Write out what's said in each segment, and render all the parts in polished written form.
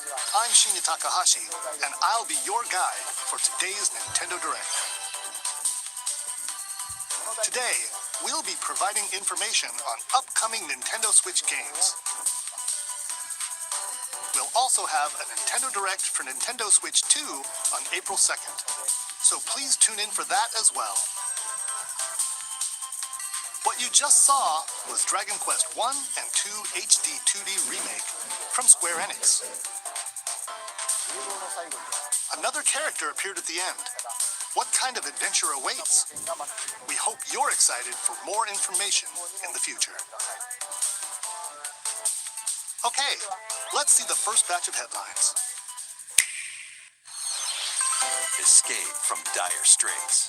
I'm Shinya Takahashi, and I'll be your guide for today's Nintendo Direct. Today, we'll be providing information on upcoming Nintendo Switch games. We'll also have a Nintendo Direct for Nintendo Switch 2 on April 2nd, so please tune in for that as well. What you just saw was Dragon Quest 1 and 2 HD 2D Remake from Square Enix. Another character appeared at the end. What kind of adventure awaits? We hope you're excited for more information in the future. Okay, let's see the first batch of headlines. Escape from dire straits.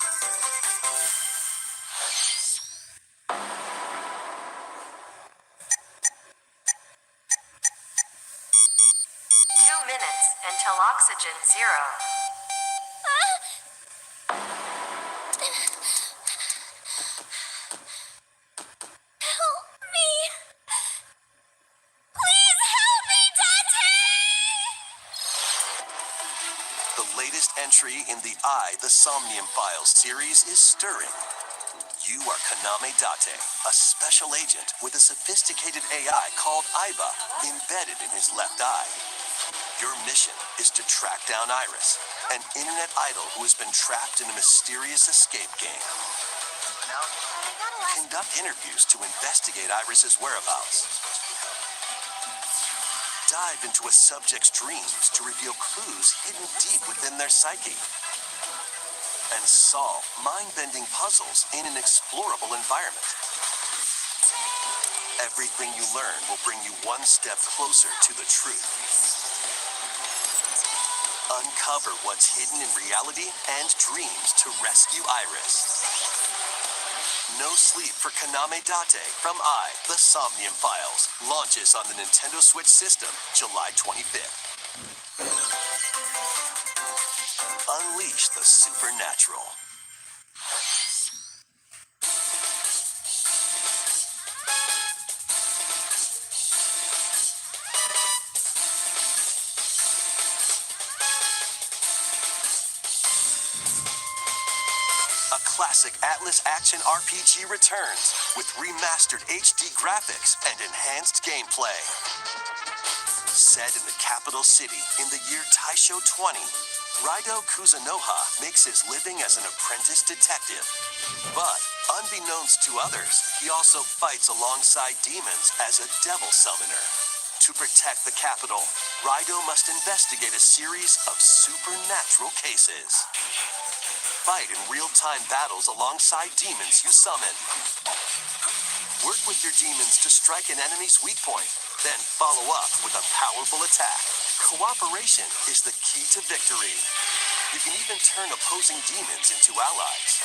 2 minutes until oxygen zero. Help me! Please help me, Dante! The latest entry in the The Somnium Files series is stirring. You are Kaname Date, a special agent with a sophisticated AI called Aiba embedded in his left eye. Your mission is to track down Iris, an internet idol who has been trapped in a mysterious escape game. Conduct interviews to investigate Iris's whereabouts. Dive into a subject's dreams to reveal clues hidden deep within their psyche. And solve mind-bending puzzles in an explorable environment. Everything you learn will bring you one step closer to the truth. Uncover what's hidden in reality and dreams to rescue Iris. No Sleep for Kaname Date from The Somnium Files launches on the Nintendo Switch system July 25th. Unleash the supernatural. A classic Atlas action RPG returns with remastered HD graphics and enhanced gameplay. Set in the capital city in the year Taisho 20, Raido Kuzunoha makes his living as an apprentice detective. But, unbeknownst to others, he also fights alongside demons as a devil summoner. To protect the capital, Raido must investigate a series of supernatural cases. Fight in real-time battles alongside demons you summon. Work with your demons to strike an enemy's weak point, then follow up with a powerful attack. Cooperation is the key to victory. You can even turn opposing demons into allies.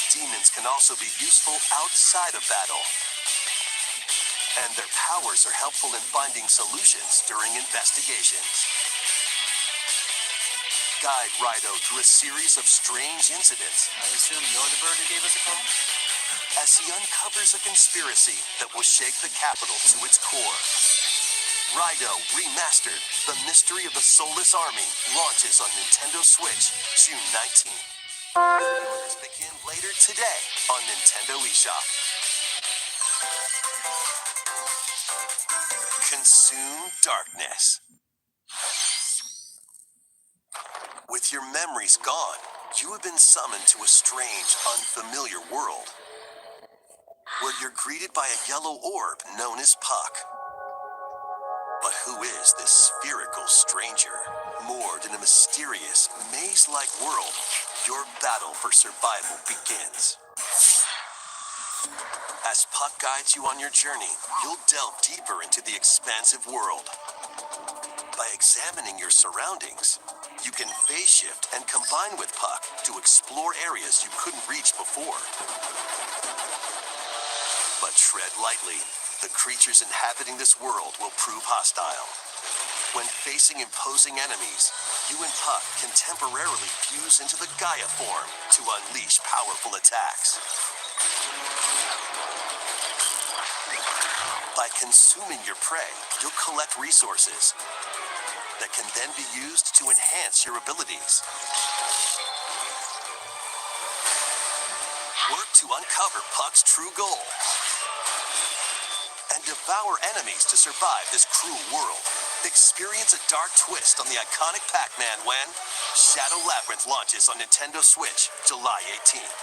Demons can also be useful outside of battle. And their powers are helpful in finding solutions during investigations. Guide Raido through a series of strange incidents. I assume you're the bird who gave us a call? As he uncovers a conspiracy that will shake the capital to its core. Raido Remastered, The Mystery of the Soulless Army, launches on Nintendo Switch June 19th. Orders begin later today on Nintendo eShop. Consume darkness. With your memories gone, you have been summoned to a strange, unfamiliar world, where you're greeted by a yellow orb known as Puck. But who is this spherical stranger? Moored in a mysterious, maze-like world, your battle for survival begins. As Puck guides you on your journey, you'll delve deeper into the expansive world. By examining your surroundings, you can phase shift and combine with Puck to explore areas you couldn't reach before. But tread lightly. The creatures inhabiting this world will prove hostile. When facing imposing enemies, you and Puck can temporarily fuse into the Gaia form to unleash powerful attacks. By consuming your prey, you'll collect resources, that can then be used to enhance your abilities. Work to uncover Puck's true goal and devour enemies to survive this cruel world. Experience a dark twist on the iconic Pac-Man when Shadow Labyrinth launches on Nintendo Switch, July 18th.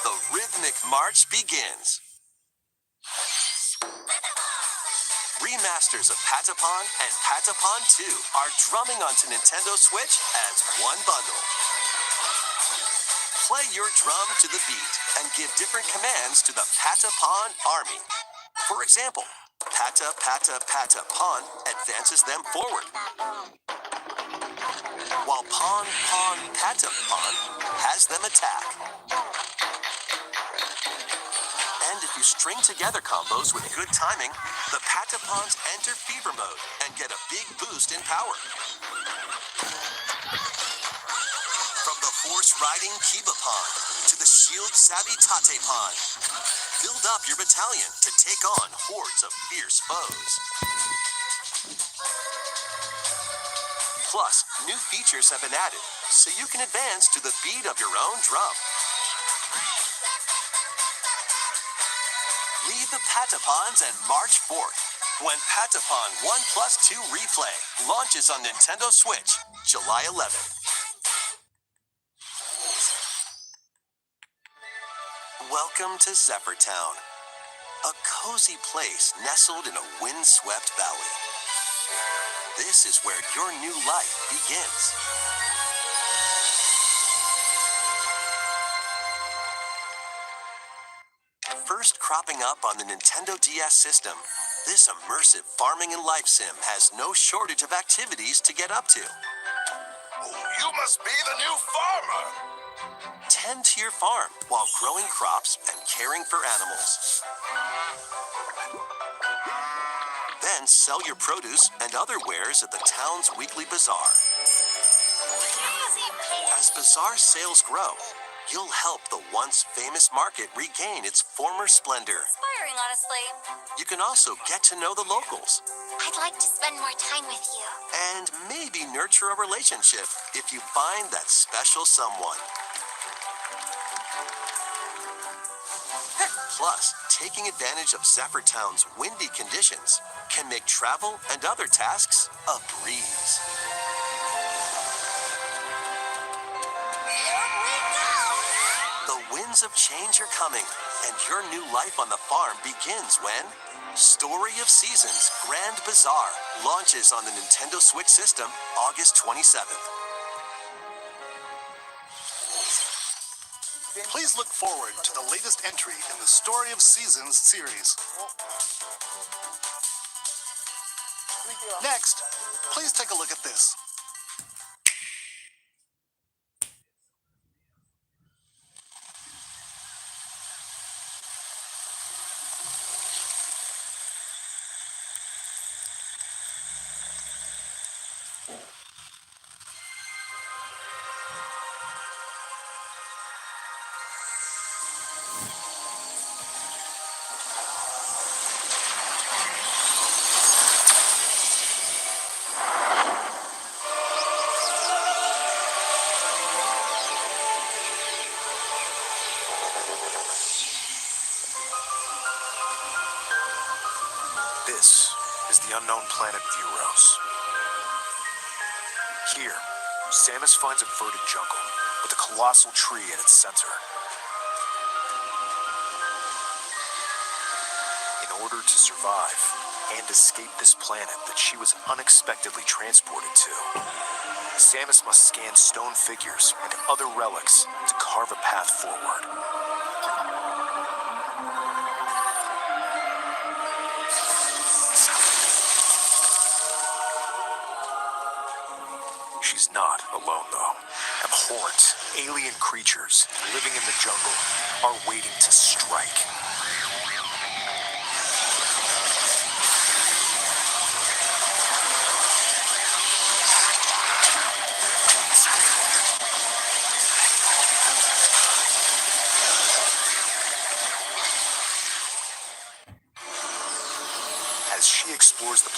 The rhythmic march begins. Remasters of Patapon and Patapon 2 are drumming onto Nintendo Switch as one bundle. Play your drum to the beat and give different commands to the Patapon army. For example, Pata Pata Patapon advances them forward, while Pon Pon Patapon has them attack. And if you string together combos with good timing, the Patapons enter fever mode and get a big boost in power. From the horse-riding Kibapon to the shield-savvy Tatepon, build up your battalion to take on hordes of fierce foes. Plus, new features have been added, so you can advance to the beat of your own drum. Leave the Patapons and march forth when Patapon 1+2 Replay launches on Nintendo Switch, July 11th. Welcome to Zephyr Town, a cozy place nestled in a windswept valley. This is where your new life begins. First cropping up on the Nintendo DS system, this immersive farming and life sim has no shortage of activities to get up to. You must be the new farmer. Tend to your farm while growing crops and caring for animals. Then sell your produce and other wares at the town's weekly bazaar. As bazaar sales grow, you'll help the once famous market regain its former splendor. Inspiring, honestly. You can also get to know the locals I'd like to spend more time with you. and maybe nurture a relationship if you find that special someone. Plus, taking advantage of Zephyr Town's windy conditions can make travel and other tasks a breeze. Here we go! The winds of change are coming, and your new life on the farm begins when Story of Seasons Grand Bazaar launches on the Nintendo Switch system August 27th. Please look forward to the latest entry in the Story of Seasons series. Next, please take a look at this. This is the unknown planet Vuros. Here, Samus finds a verdant jungle with a colossal tree at its center. In order to survive and escape this planet that she was unexpectedly transported to, Samus must scan stone figures and other relics to carve a path forward. She's not alone, though. Abhorrent, alien creatures living in the jungle are waiting to strike.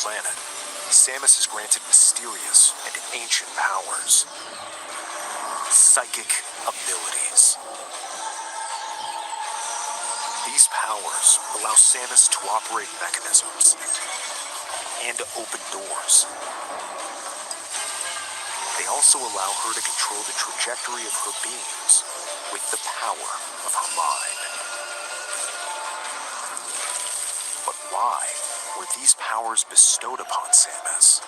planet, Samus is granted mysterious and ancient powers. Psychic abilities. These powers allow Samus to operate mechanisms and to open doors. They also allow her to control the trajectory of her beams with the power of her mind. But why were these powers bestowed upon Samus?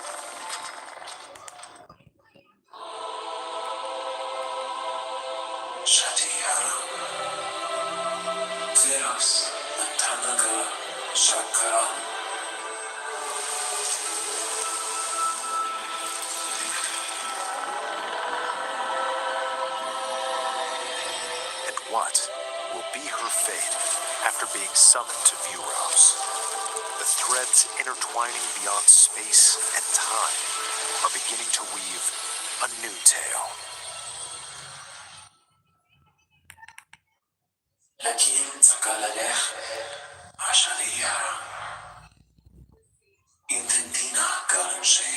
Shatihara Zeros Tanaga Shakara. And what will be her fate after being summoned to Vuros? The threads intertwining beyond space and time are beginning to weave a new tale. Lakin Sakaladeh Ashalihara Intentina Karanshi.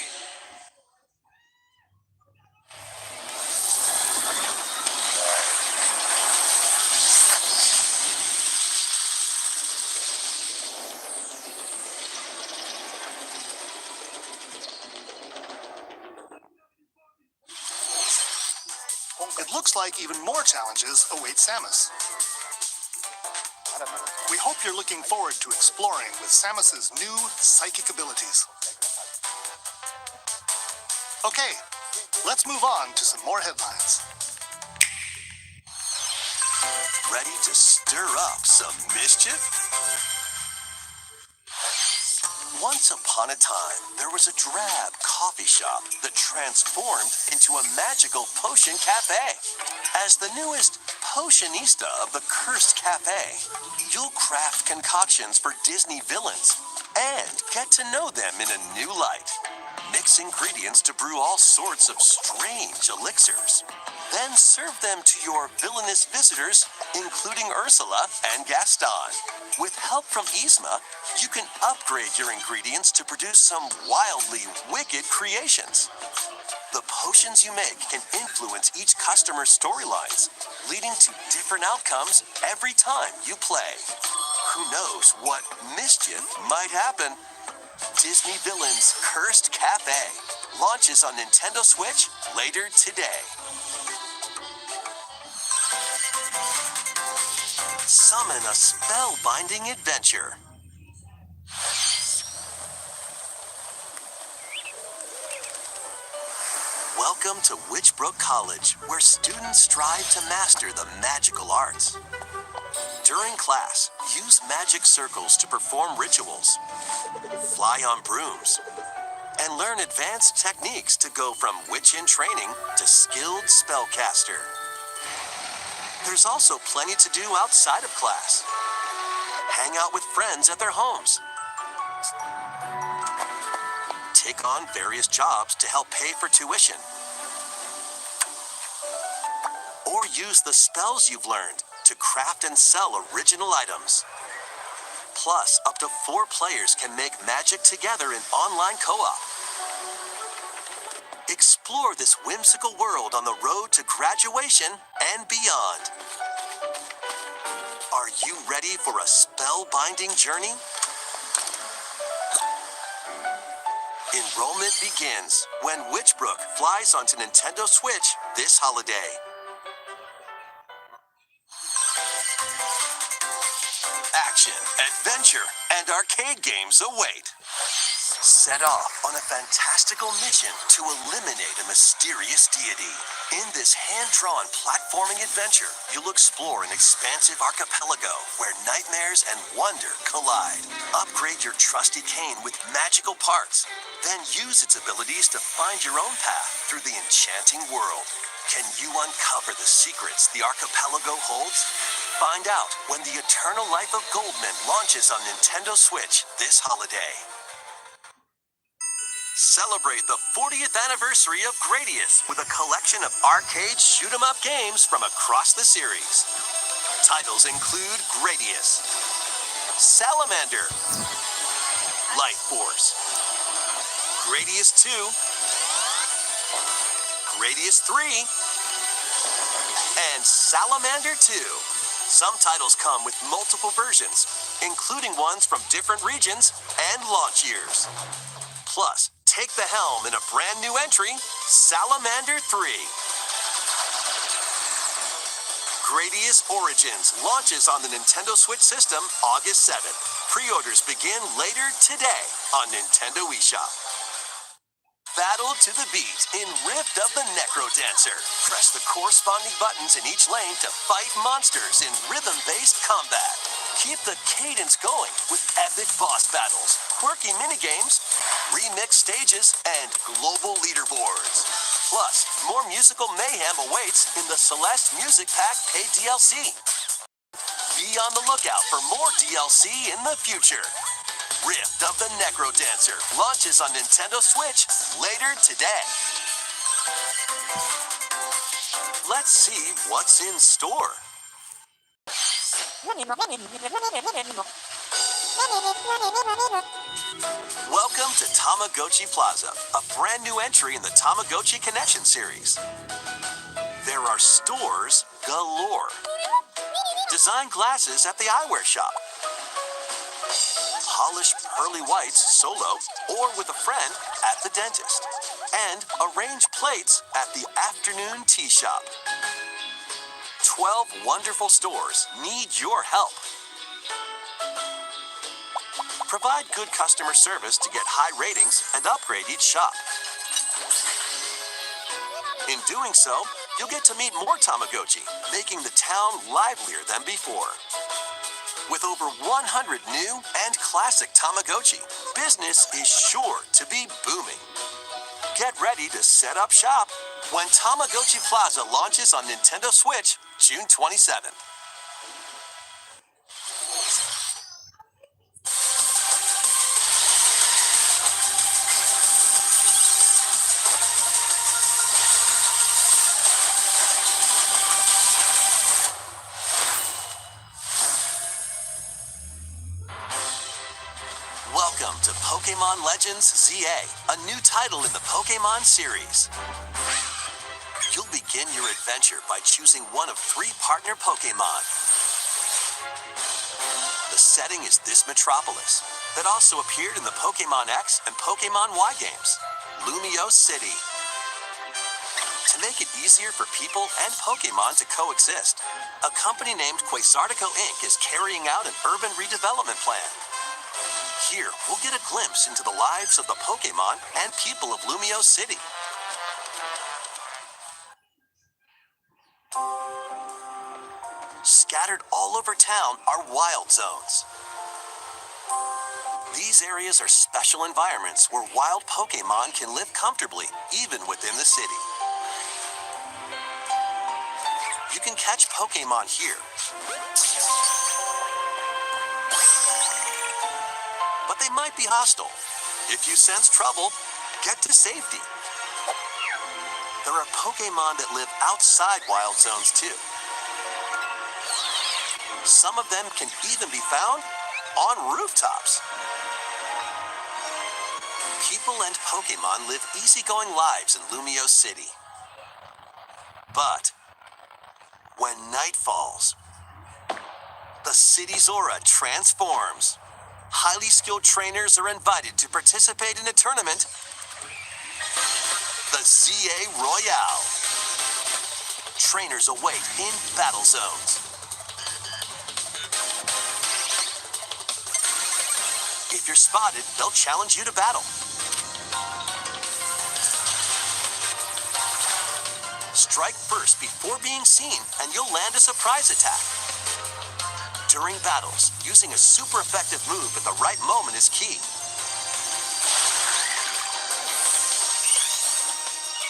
It looks like even more challenges await Samus. We hope you're looking forward to exploring with Samus's new psychic abilities. Okay, let's move on to some more headlines. Ready to stir up some mischief? Once upon a time, there was a drab coffee shop that transformed into a magical potion cafe. As the newest potionista of the Cursed Cafe, you'll craft concoctions for Disney villains and get to know them in a new light. Mix ingredients to brew all sorts of strange elixirs. Then serve them to your villainous visitors, including Ursula and Gaston. With help from Yzma, you can upgrade your ingredients to produce some wildly wicked creations. The potions you make can influence each customer's storylines, leading to different outcomes every time you play. Who knows what mischief might happen? Disney Villains Cursed Cafe launches on Nintendo Switch later today. Summon a spellbinding adventure. Welcome to Witchbrook College, where students strive to master the magical arts. During class, use magic circles to perform rituals, fly on brooms, and learn advanced techniques to go from witch in training to skilled spellcaster. There's also plenty to do outside of class. Hang out with friends at their homes. Take on various jobs to help pay for tuition. Or use the spells you've learned to craft and sell original items. Plus, up to 4 players can make magic together in online co-op. Explore this whimsical world on the road to graduation and beyond. Are you ready for a spellbinding journey? Enrollment begins when Witchbrook flies onto Nintendo Switch this holiday. Action, adventure, and arcade games await. Set off on a fantastical mission to eliminate a mysterious deity. In this hand-drawn platforming adventure, you'll explore an expansive archipelago where nightmares and wonder collide. Upgrade your trusty cane with magical parts, then use its abilities to find your own path through the enchanting world. Can you uncover the secrets the archipelago holds? Find out when the Eternal Life of Goldman launches on Nintendo Switch this holiday. Celebrate the 40th anniversary of Gradius with a collection of arcade shoot-'em-up games from across the series. Titles include Gradius, Salamander, Light Force, Gradius 2, Gradius 3, and Salamander 2. Some titles come with multiple versions, including ones from different regions and launch years. Plus, take the helm in a brand new entry, Salamander 3. Gradius Origins launches on the Nintendo Switch system August 7th. Pre-orders begin later today on Nintendo eShop. Battle to the beat in Rift of the Necrodancer. Press the corresponding buttons in each lane to fight monsters in rhythm-based combat. Keep the cadence going with epic boss battles, quirky minigames, remix stages, and global leaderboards. Plus, more musical mayhem awaits in the Celeste Music Pack paid DLC. Be on the lookout for more DLC in the future. Rift of the Necrodancer launches on Nintendo Switch later today. Let's see what's in store. Welcome to Tamagotchi Plaza, a brand new entry in the Tamagotchi Connection series. There are stores galore. Design glasses at the eyewear shop. Polish pearly whites solo or with a friend at the dentist. And arrange plates at the afternoon tea shop. 12 wonderful stores need your help. Provide good customer service to get high ratings and upgrade each shop. In doing so, you'll get to meet more Tamagotchi, making the town livelier than before. With over 100 new and classic Tamagotchi, business is sure to be booming. Get ready to set up shop when Tamagotchi Plaza launches on Nintendo Switch June 27th. Welcome to Pokemon Legends ZA, a new title in the Pokemon series. You'll begin your adventure by choosing one of 3 partner Pokemon. The setting is this metropolis that also appeared in the Pokemon X and Pokemon Y games, Lumio City. To make it easier for people and Pokemon to coexist, a company named Quasartico Inc. is carrying out an urban redevelopment plan. Here, we'll get a glimpse into the lives of the Pokemon and people of Lumio City. Scattered all over town are wild zones. These areas are special environments where wild Pokemon can live comfortably, even within the city. You can catch Pokemon here. But they might be hostile. If you sense trouble, get to safety. There are Pokemon that live outside wild zones too. Some of them can even be found on rooftops. People and Pokemon live easygoing lives in Lumio City. But when night falls, the city's aura transforms. Highly skilled trainers are invited to participate in a tournament, the ZA Royale. Trainers await in battle zones. If you're spotted, they'll challenge you to battle. Strike first before being seen, and you'll land a surprise attack. During battles, using a super effective move at the right moment is key.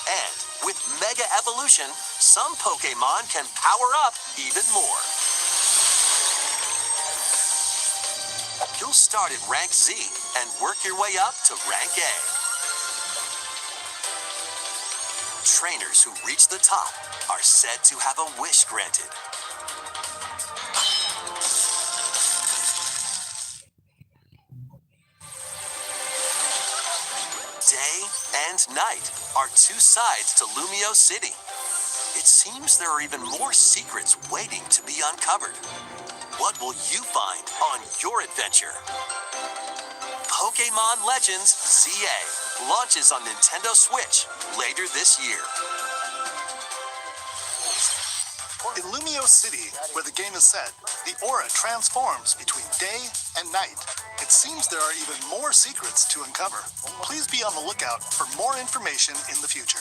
And with Mega Evolution, some Pokemon can power up even more. You'll start at Rank Z and work your way up to Rank A. Trainers who reach the top are said to have a wish granted. Day and night are two sides to Lumio City. It seems there are even more secrets waiting to be uncovered. What will you find on your adventure? Pokémon Legends ZA launches on Nintendo Switch later this year. In Lumio City, where the game is set, the aura transforms between day and night. It seems there are even more secrets to uncover. Please be on the lookout for more information in the future.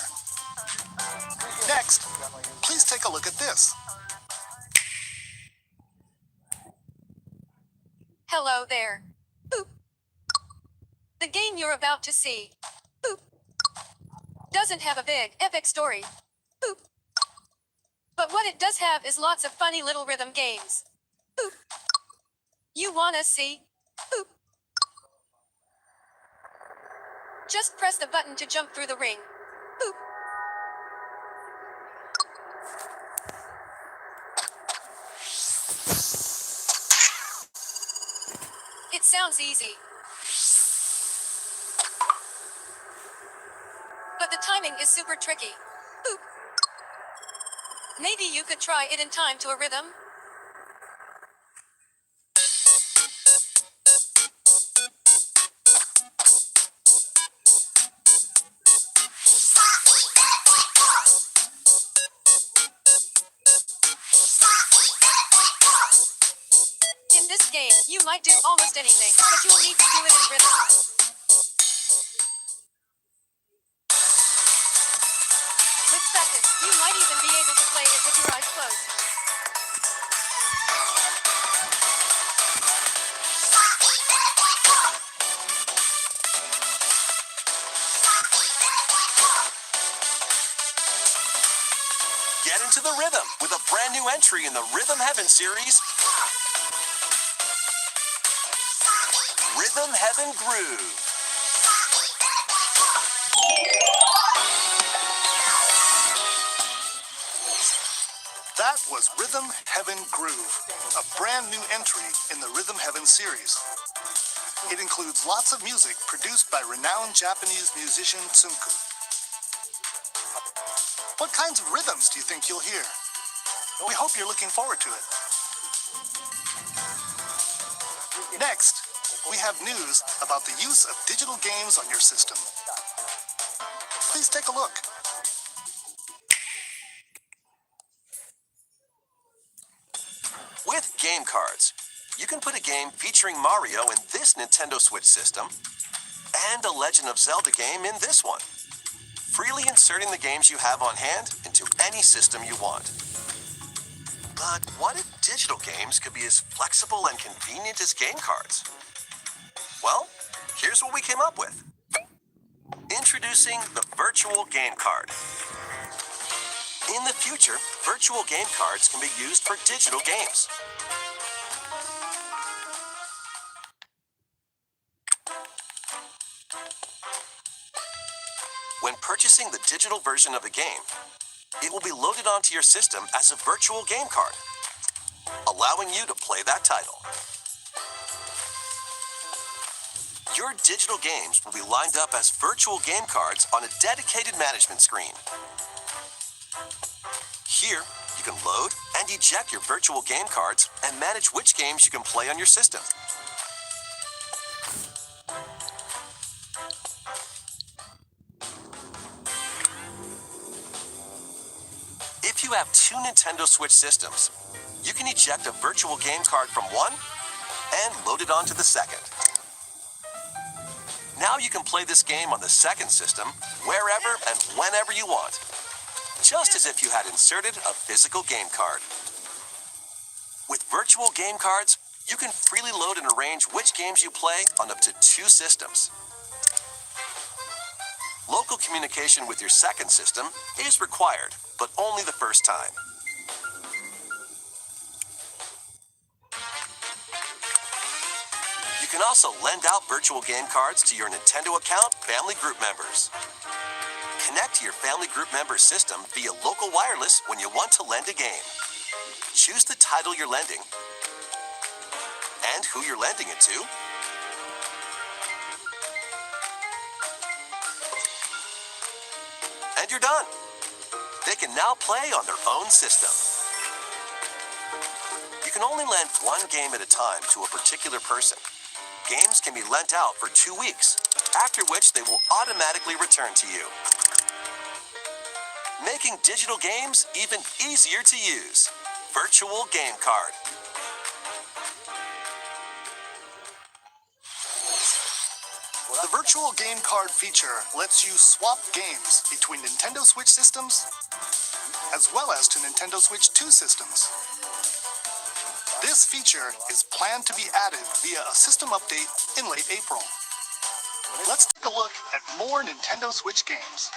Next, please take a look at this. Hello there. Boop. The game you're about to see, boop, doesn't have a big, epic story. Boop. But what it does have is lots of funny little rhythm games. Boop. You wanna see? Boop. Just press the button to jump through the ring. Boop. It sounds easy. But the timing is super tricky. Boop. Maybe you could try it in time to a rhythm. In this game, you might do almost anything, but you'll need to do it in rhythm. With practice, you might even be able to play it with your eyes closed. Get into the rhythm with a brand new entry in the Rhythm Heaven series, Rhythm Heaven Groove. That was Rhythm Heaven Groove, a brand new entry in the Rhythm Heaven series. It includes lots of music produced by renowned Japanese musician Tsunku. What kinds of rhythms do you think you'll hear? We hope you're looking forward to it. Next, we have news about the use of digital games on your system. Please take a look. With game cards, you can put a game featuring Mario in this Nintendo Switch system and a Legend of Zelda game in this one, freely inserting the games you have on hand into any system you want. But what if digital games could be as flexible and convenient as game cards? Well, here's what we came up with. Introducing the Virtual Game Card. In the future, virtual game cards can be used for digital games. When purchasing the digital version of a game, it will be loaded onto your system as a virtual game card, allowing you to play that title. Your digital games will be lined up as virtual game cards on a dedicated management screen. Here, you can load and eject your virtual game cards and manage which games you can play on your system. If you have two Nintendo Switch systems, you can eject a virtual game card from one and load it onto the second. Now you can play this game on the second system wherever and whenever you want, just as if you had inserted a physical game card. With virtual game cards, you can freely load and arrange which games you play on up to two systems. Local communication with your second system is required, but only the first time. You can also lend out virtual game cards to your Nintendo account family group members. Connect to your family group member system via local wireless when you want to lend a game. Choose the title you're lending and who you're lending it to. and you're done. They can now play on their own system. You can only lend one game at a time to a particular person. Games can be lent out for 2 weeks, after which they will automatically return to you, making digital games even easier to use. Virtual Game Card. The virtual game card feature lets you swap games between Nintendo Switch systems as well as to Nintendo Switch 2 systems. This feature is planned to be added via a system update in late April. Let's take a look at more Nintendo Switch games.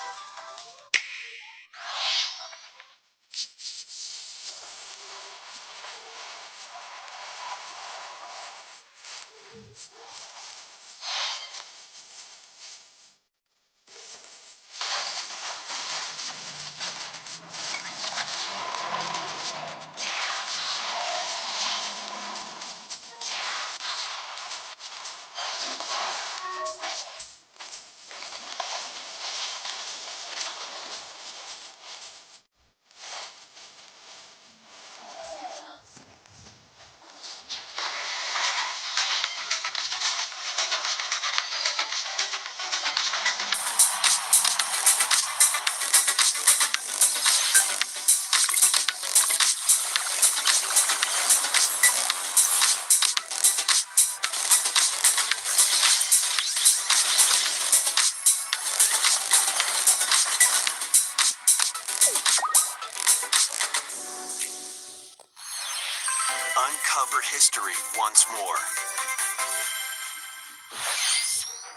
Uncover history once more.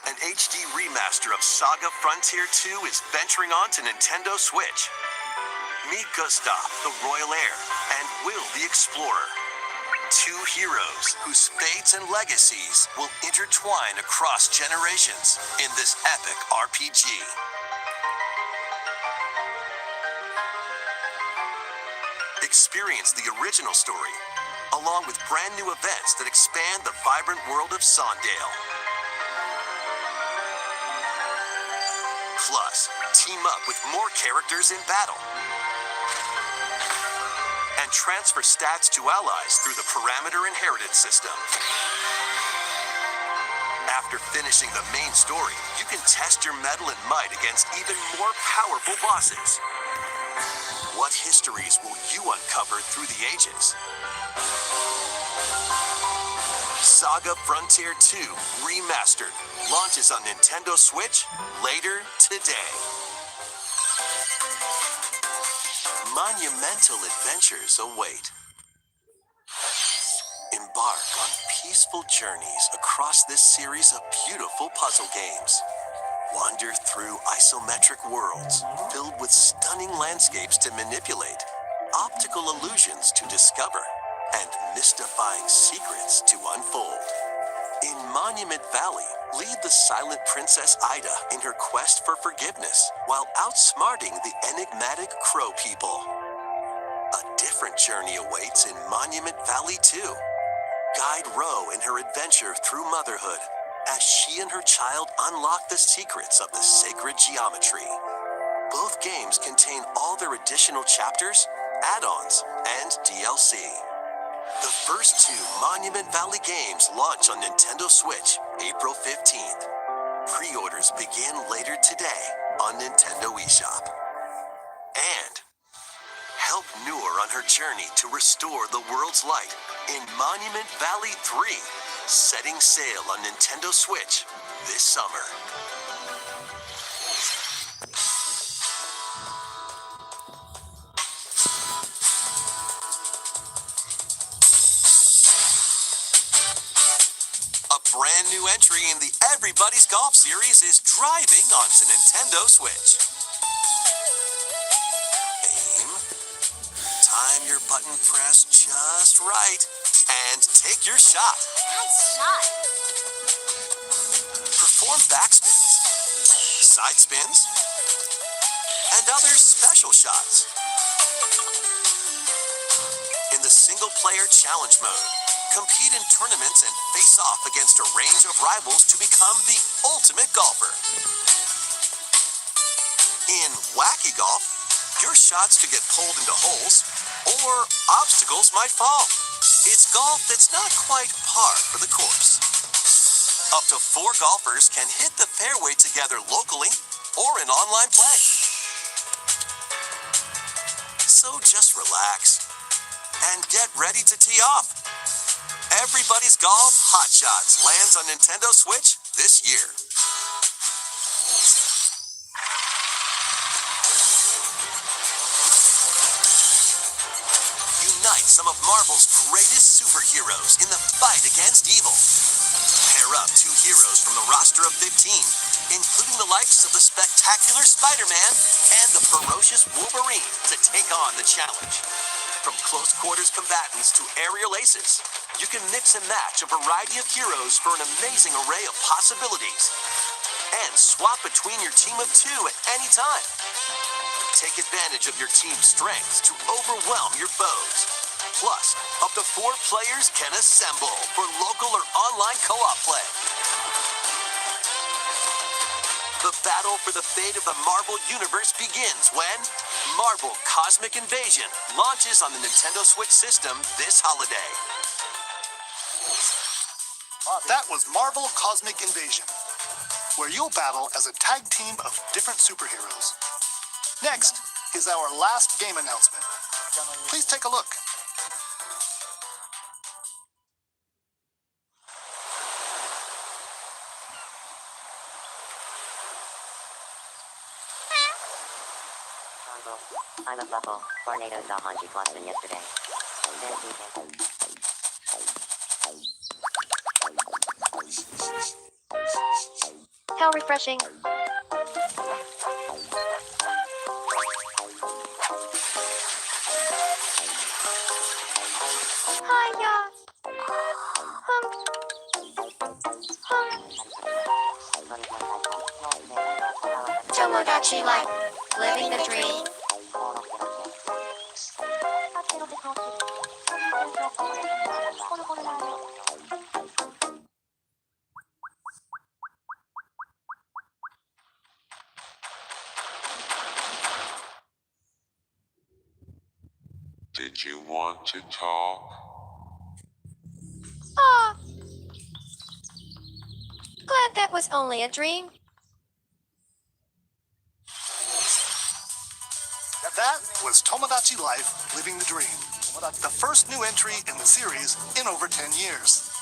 An HD remaster of Saga Frontier 2 is venturing on to Nintendo Switch. Meet Gustav, the Royal Heir, and Will the Explorer. Two heroes whose fates and legacies will intertwine across generations in this epic RPG. Experience the original story, along with brand new events that expand the vibrant world of Sondale. Plus, team up with more characters in battle. And transfer stats to allies through the Parameter Inheritance system. After finishing the main story, you can test your mettle and might against even more powerful bosses. What histories will you uncover through the ages? Saga Frontier 2 Remastered launches on Nintendo Switch later today. Monumental adventures await. Embark on peaceful journeys across this series of beautiful puzzle games. Wander through isometric worlds filled with stunning landscapes to manipulate, optical illusions to discover, and mystifying secrets to unfold. In Monument Valley, lead the silent Princess Ida in her quest for forgiveness while outsmarting the enigmatic Crow people. A different journey awaits in Monument Valley 2. Guide Ro in her adventure through motherhood as she and her child unlock the secrets of the sacred geometry. Both games contain all their additional chapters, add-ons, and DLC. The first two Monument Valley games launch on Nintendo Switch April 15th. Pre-orders begin later today on Nintendo eShop. And help Noor on her journey to restore the world's light in Monument Valley 3, setting sail on Nintendo Switch this summer. A brand new entry in the Everybody's Golf series is driving onto Nintendo Switch. Aim, time your button press just right, and take your shot. Nice shot. Perform backspins, side spins, and other special shots. In the single-player challenge mode, compete in tournaments and face off against a range of rivals to become the ultimate golfer. In wacky golf, your shots could get pulled into holes, or obstacles might fall. It's golf that's not quite par for the course. Up to 4 golfers can hit the fairway together locally or in online play. So just relax and get ready to tee off. Everybody's Golf Hot Shots lands on Nintendo Switch this year. Unite some of Marvel's greatest superheroes in the fight against evil. Pair up 2 heroes from the roster of 15, including the likes of the spectacular Spider-Man and the ferocious Wolverine, to take on the challenge. From close quarters combatants to aerial aces, you can mix and match a variety of heroes for an amazing array of possibilities. And swap between your team of 2 at any time. Take advantage of your team's strengths to overwhelm your foes. Plus, up to 4 players can assemble for local or online co-op play. The battle for the fate of the Marvel Universe begins when Marvel Cosmic Invasion launches on the Nintendo Switch system this holiday. That was Marvel Cosmic Invasion, where you'll battle as a tag team of different superheroes. Next is our last game announcement. Please take a look. I'm a bubble. Tornado saw Hanji Clausen yesterday. How refreshing. Hiya. Tomodachi Life. Living the dream. Did you want to talk? Ah. Glad that was only a dream. That was Tomodachi Life, Living the Dream, the first new entry in the series in over 10 years.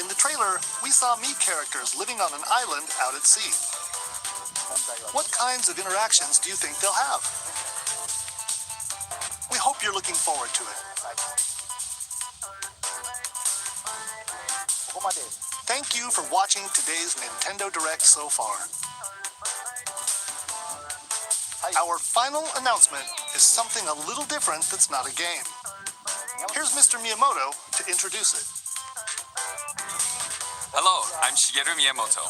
In the trailer, we saw Mii characters living on an island out at sea. What kinds of interactions do you think they'll have? We hope you're looking forward to it. Thank you for watching today's Nintendo Direct so far. Our final announcement is something a little different that's not a game. Here's Mr. Miyamoto to introduce it. Hello, I'm Shigeru Miyamoto.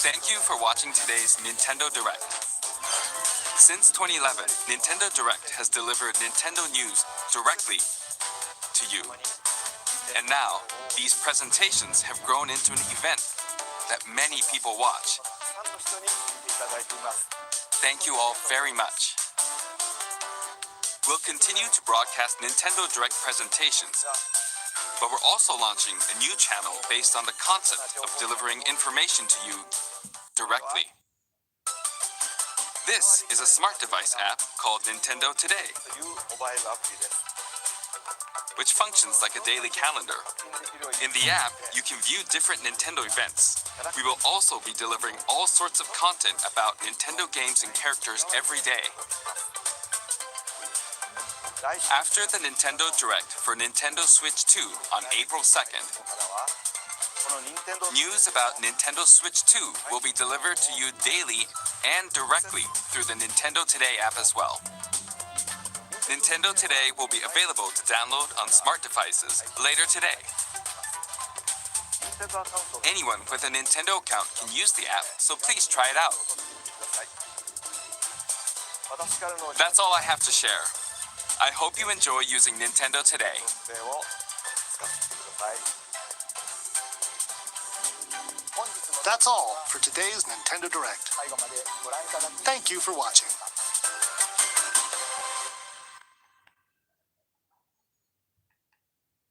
Thank you for watching today's Nintendo Direct. Since 2011, Nintendo Direct has delivered Nintendo news directly to you. And now, these presentations have grown into an event that many people watch. Thank you all very much. We'll continue to broadcast Nintendo Direct presentations, but we're also launching a new channel based on the concept of delivering information to you directly. This is a smart device app called Nintendo Today, which functions like a daily calendar. In the app, you can view different Nintendo events. We will also be delivering all sorts of content about Nintendo games and characters every day. After the Nintendo Direct for Nintendo Switch 2 on April 2nd, news about Nintendo Switch 2 will be delivered to you daily and directly through the Nintendo Today app as well. Nintendo Today will be available to download on smart devices later today. Anyone with a Nintendo account can use the app, so please try it out. That's all I have to share. I hope you enjoy using Nintendo Today. That's all for today's Nintendo Direct. Thank you for watching.